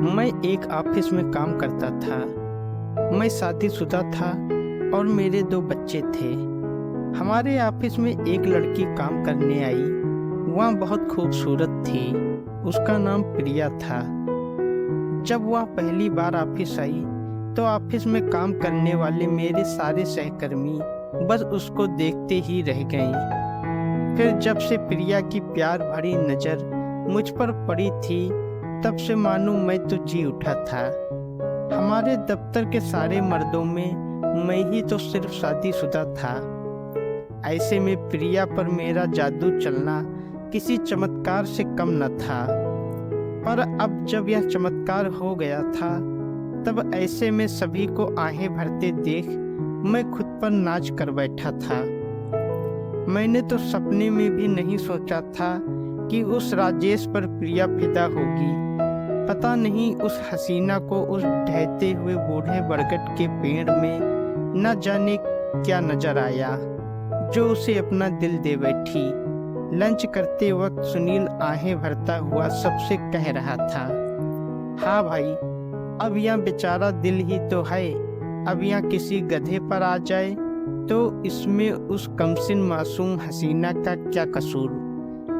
मैं एक ऑफिस में काम करता था। मैं शादीशुदा था और मेरे 2 बच्चे थे। हमारे ऑफिस में एक लड़की काम करने आई। वह बहुत खूबसूरत थी। उसका नाम प्रिया था। जब वह पहली बार ऑफिस आई तो ऑफिस में काम करने वाले मेरे सारे सहकर्मी बस उसको देखते ही रह गए। फिर जब से प्रिया की प्यार भरी नज़र मुझ पर पड़ी थी, तब से मानो मैं तो जी उठा था। हमारे दफ्तर के सारे मर्दों में मैं ही तो सिर्फ शादीशुदा था। ऐसे में प्रिया पर मेरा जादू चलना किसी चमत्कार से कम न था। पर अब जब यह चमत्कार हो गया था, तब ऐसे में सभी को आहें भरते देख मैं खुद पर नाच कर बैठा था। मैंने तो सपने में भी नहीं सोचा था कि उस राजेश पर प्रिया फिदा होगी। पता नहीं उस हसीना को उस ढहते हुए बूढ़े बरगद के पेड़ में न जाने क्या नजर आया, जो उसे अपना दिल दे बैठी। लंच करते वक्त सुनील आहें भरता हुआ सबसे कह रहा था, हाँ भाई, अब यह बेचारा दिल ही तो है। अब यह किसी गधे पर आ जाए तो इसमें उस कमसिन मासूम हसीना का क्या कसूर।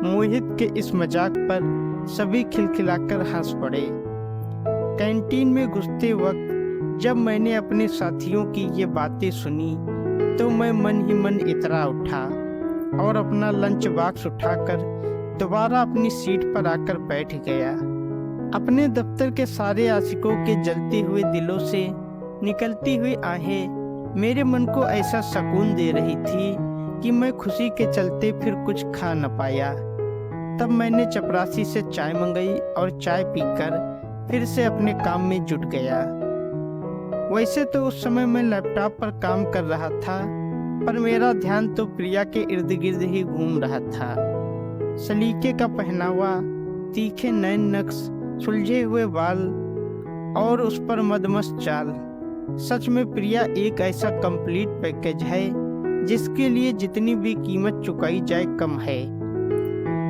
मोहित के इस मजाक पर सभी खिलखिलाकर हंस पड़े। कैंटीन में घुसते वक्त जब मैंने अपने साथियों की ये बातें सुनी तो मैं मन ही मन इतरा उठा और अपना लंच बॉक्स उठाकर दोबारा अपनी सीट पर आकर बैठ गया। अपने दफ्तर के सारे आशिकों के जलते हुए दिलों से निकलती हुई आहें मेरे मन को ऐसा सुकून दे रही थी कि मैं खुशी के चलते फिर कुछ खा न पाया। तब मैंने चपरासी से चाय मंगाई और चाय पीकर फिर से अपने काम में जुट गया। वैसे तो उस समय मैं लैपटॉप पर काम कर रहा था, पर मेरा ध्यान तो प्रिया के इर्द गिर्द ही घूम रहा था। सलीके का पहनावा, तीखे नैन नक्श, सुलझे हुए बाल और उस पर मदमस्त चाल। सच में प्रिया एक ऐसा कंप्लीट पैकेज है जिसके लिए जितनी भी कीमत चुकाई जाए कम है।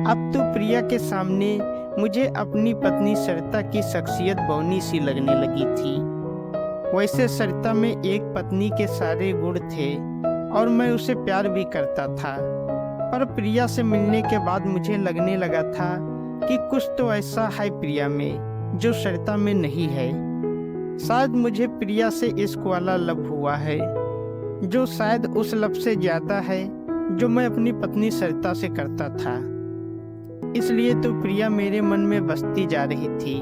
अब तो प्रिया के सामने मुझे अपनी पत्नी सरिता की शख्सियत बौनी सी लगने लगी थी। वैसे सरिता में एक पत्नी के सारे गुण थे और मैं उसे प्यार भी करता था, पर प्रिया से मिलने के बाद मुझे लगने लगा था कि कुछ तो ऐसा है प्रिया में जो सरिता में नहीं है। शायद मुझे प्रिया से इश्क वाला लब हुआ है, जो शायद उस लब से ज्यादा है जो मैं अपनी पत्नी सरिता से करता था। इसलिए तो प्रिया मेरे मन में बसती जा रही थी।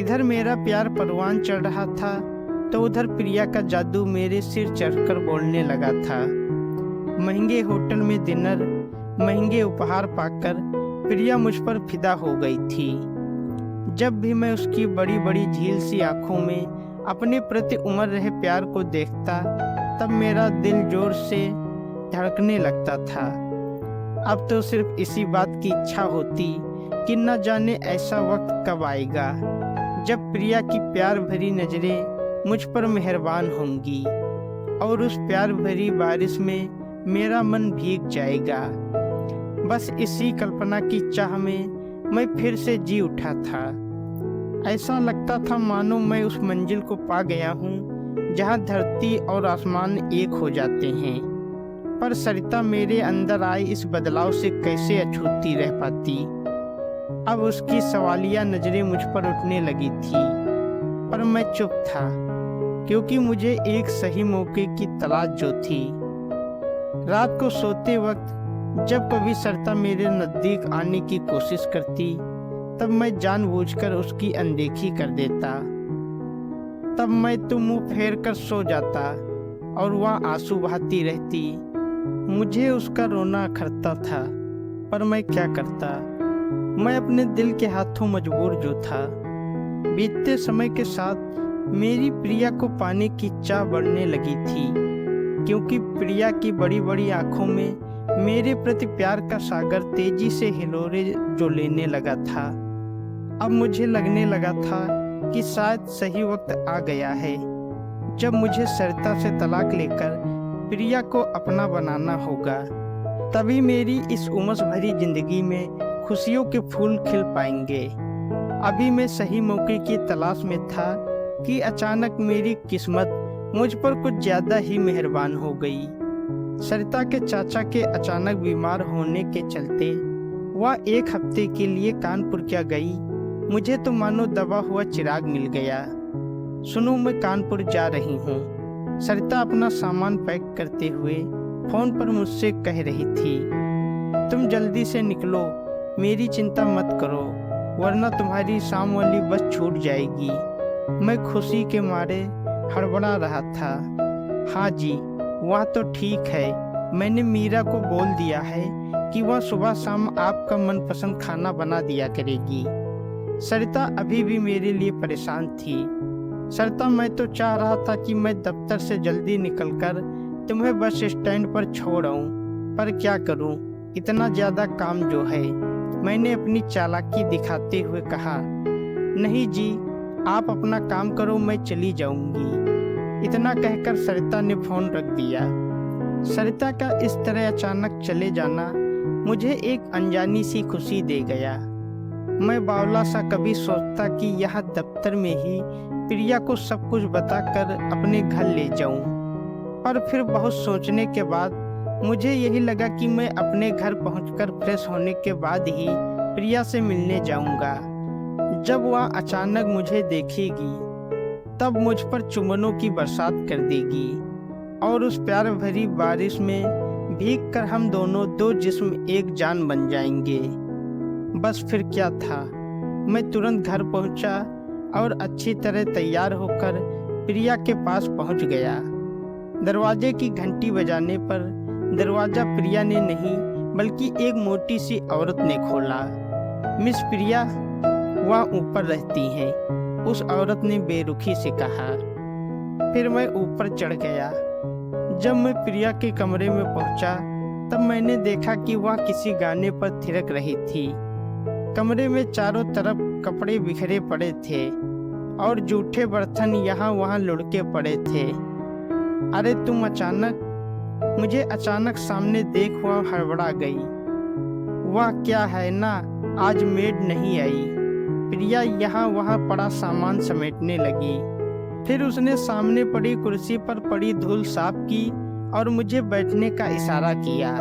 इधर मेरा प्यार परवान चढ़ रहा था तो उधर प्रिया का जादू मेरे सिर चढ़कर बोलने लगा था। महंगे होटल में डिनर, महंगे उपहार पाकर प्रिया मुझ पर फिदा हो गई थी। जब भी मैं उसकी बड़ी बड़ी झील सी आंखों में अपने प्रति उमड़ रहे प्यार को देखता, तब मेरा दिल जोर से धड़कने लगता था। अब तो सिर्फ इसी बात की इच्छा होती कि न जाने ऐसा वक्त कब आएगा जब प्रिया की प्यार भरी नजरें मुझ पर मेहरबान होंगी और उस प्यार भरी बारिश में मेरा मन भीग जाएगा। बस इसी कल्पना की चाह में मैं फिर से जी उठा था। ऐसा लगता था मानो मैं उस मंजिल को पा गया हूँ जहाँ धरती और आसमान एक हो जाते हैं। पर सरिता मेरे अंदर आई इस बदलाव से कैसे अछूती रह पाती। अब उसकी सवालिया नजरें मुझ पर उठने लगी थी, पर मैं चुप था क्योंकि मुझे एक सही मौके की तलाश जो थी। रात को सोते वक्त जब कभी सरिता मेरे नजदीक आने की कोशिश करती, तब मैं जानबूझकर उसकी अनदेखी कर देता। तब मैं तो मुंह फेर कर सो जाता और वह आंसू बहाती रहती। मुझे उसका रोना अखरता था, पर मैं क्या करता। मैं अपने दिल के हाथों मजबूर जो था। बीतते समय के साथ मेरी प्रिया को पाने की चाह बढ़ने लगी थी, क्योंकि प्रिया की बड़ी बड़ी आंखों में मेरे प्रति प्यार का सागर तेजी से हिलोरे जो लेने लगा था। अब मुझे लगने लगा था कि शायद सही वक्त आ गया है जब मुझे सरिता से तलाक लेकर प्रिया को अपना बनाना होगा। तभी मेरी इस उमस भरी जिंदगी में खुशियों के फूल खिल पाएंगे अभी मैं सही मौके की तलाश में था कि अचानक मेरी किस्मत मुझ पर कुछ ज्यादा ही मेहरबान हो गई। सरिता के चाचा के अचानक बीमार होने के चलते वह 1 हफ्ते के लिए कानपुर क्या गई। मुझे तो मानो दबा हुआ चिराग मिल गया। सुनो, मैं कानपुर जा रही हूँ। सरिता अपना सामान पैक करते हुए फोन पर मुझसे कह रही थी, तुम जल्दी से निकलो, मेरी चिंता मत करो, वरना तुम्हारी शाम वाली बस छूट जाएगी। मैं खुशी के मारे हड़बड़ा रहा था। हाँ जी, वह तो ठीक है। मैंने मीरा को बोल दिया है कि वह सुबह शाम आपका मनपसंद खाना बना दिया करेगी। सरिता अभी भी मेरे लिए परेशान थी। सरिता, मैं तो चाह रहा था कि मैं दफ्तर से जल्दी निकलकर तुम्हें बस स्टैंड पर छोड़ आऊं, पर क्या करूं, इतना ज्यादा काम जो है। मैंने अपनी चालाकी दिखाते हुए कहा, नहीं जी, आप अपना काम करो, मैं चली जाऊंगी। इतना कहकर सरिता ने फोन रख दिया। सरिता का इस तरह अचानक चले जाना मुझे एक अनजानी सी खुशी दे गया। मैं बावला सा कभी सोचता कि यह दफ्तर में ही प्रिया को सब कुछ बताकर अपने घर ले जाऊं, पर फिर बहुत सोचने के बाद मुझे यही लगा कि मैं अपने घर पहुंचकर फ्रेश होने के बाद ही प्रिया से मिलने जाऊंगा। जब वह अचानक मुझे देखेगी तब मुझ पर चुम्बनों की बरसात कर देगी और उस प्यार भरी बारिश में भीगकर हम दोनों दो जिस्म एक जान बन जाएंगे। बस फिर क्या था, मैं तुरंत घर पहुंचा और अच्छी तरह तैयार होकर प्रिया के पास पहुंच गया। दरवाजे की घंटी बजाने पर दरवाजा प्रिया ने नहीं बल्कि एक मोटी सी औरत ने खोला। मिस प्रिया, वह ऊपर रहती हैं, उस औरत ने बेरुखी से कहा। फिर मैं ऊपर चढ़ गया। जब मैं प्रिया के कमरे में पहुंचा तब मैंने देखा कि वह किसी गाने पर थिरक रही थी। कमरे में चारों तरफ कपड़े बिखरे पड़े थे और जूठे बर्तन यहाँ वहाँ लुढ़के पड़े थे। अरे तुम मुझे अचानक सामने देख वह हड़बड़ा गई। वह क्या है ना, आज मेड नहीं आई। प्रिया यहाँ वहाँ पड़ा सामान समेटने लगी। फिर उसने सामने पड़ी कुर्सी पर पड़ी धूल साफ की और मुझे बैठने का इशारा किया।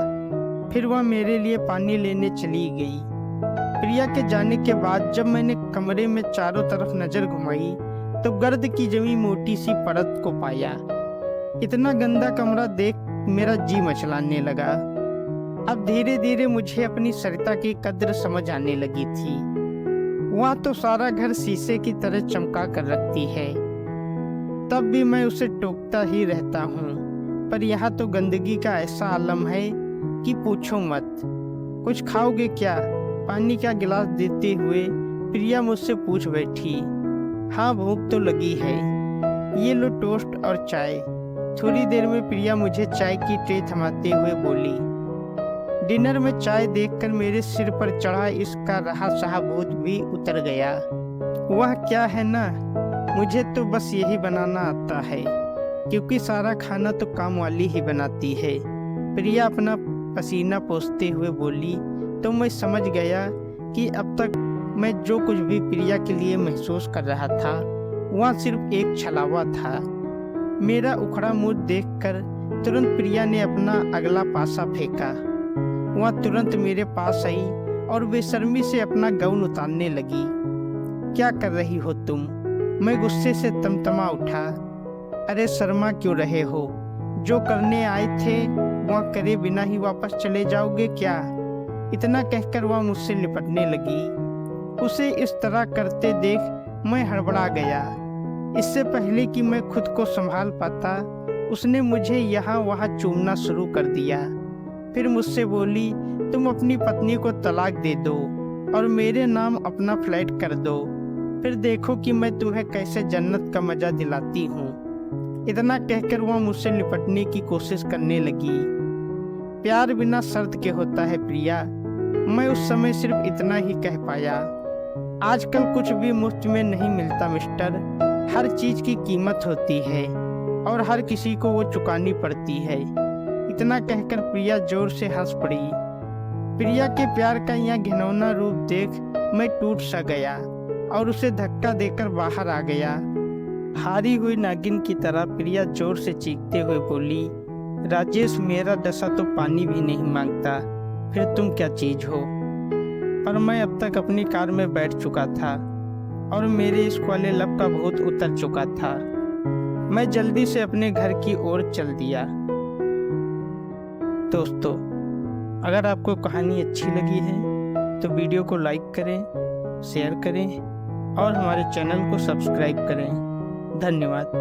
फिर वह मेरे लिए पानी लेने चली गई। प्रिया के जाने के बाद जब मैंने कमरे में चारों तरफ नजर घुमाई तो गर्द की जमी मोटी सी परत को पाया। इतना गंदा कमरा देख मेरा जी मचलाने लगा। अब धीरे धीरे मुझे अपनी सरिता की कद्र समझ आने लगी थी। वह तो सारा घर शीशे की तरह चमका कर रखती है, तब भी मैं उसे टोकता ही रहता हूँ। पर यहाँ तो गंदगी का ऐसा आलम है कि पूछो मत। कुछ खाओगे क्या? पानी का गिलास देते हुए प्रिया मुझसे पूछ बैठी। हाँ, भूख तो लगी है, ये लो टोस्ट और चाय। थोड़ी देर में प्रिया मुझे चाय की ट्रे थमाते हुए बोली। डिनर में चाय देखकर मेरे सिर पर चढ़ा इसका रहा सहा भूत भी उतर गया। वह क्या है ना, मुझे तो बस यही बनाना आता है, क्योंकि सारा खाना तो काम वाली ही बनाती है। प्रिया अपना पसीना पोंछते हुए बोली तो मैं समझ गया कि अब तक मैं जो कुछ भी प्रिया के लिए महसूस कर रहा था वह सिर्फ एक छलावा था। मेरा उखड़ा मुंह देखकर तुरंत प्रिया ने अपना अगला पासा फेंका। वह तुरंत मेरे पास आई और बेशर्मी से अपना गाउन उतारने लगी। क्या कर रही हो तुम? मैं गुस्से से तमतमा उठा। अरे शर्मा क्यों रहे हो? जो करने आए थे वह करे बिना ही वापस चले जाओगे क्या? इतना कहकर वह मुझसे लिपटने लगी। उसे इस तरह करते देख मैं हड़बड़ा गया। इससे पहले कि मैं खुद को संभाल पाता उसने मुझे यहाँ वहाँ चूमना शुरू कर दिया। फिर मुझसे बोली, तुम अपनी पत्नी को तलाक दे दो और मेरे नाम अपना फ्लैट कर दो, फिर देखो कि मैं तुम्हें कैसे जन्नत का मजा दिलाती हूँ। इतना कहकर वह मुझसे लिपटने की कोशिश करने लगी। प्यार बिना शर्त के होता है प्रिया, मैं उस समय सिर्फ इतना ही कह पाया। आजकल कुछ भी मुफ्त में नहीं मिलता मिस्टर, हर चीज की कीमत होती है और हर किसी को वो चुकानी पड़ती है। इतना कहकर प्रिया जोर से हंस पड़ी। प्रिया के प्यार का यह घिनौना रूप देख मैं टूट सा गया और उसे धक्का देकर बाहर आ गया। हारी हुई नागिन की तरह प्रिया जोर से चीखते हुए बोली, राजेश, मेरा दशा तो पानी भी नहीं मांगता, फिर तुम क्या चीज हो। पर मैं अब तक अपनी कार में बैठ चुका था और मेरे इश्क वाले लब का भूत उतर चुका था। मैं जल्दी से अपने घर की ओर चल दिया। दोस्तों, अगर आपको कहानी अच्छी लगी है तो वीडियो को लाइक करें, शेयर करें और हमारे चैनल को सब्सक्राइब करें। धन्यवाद।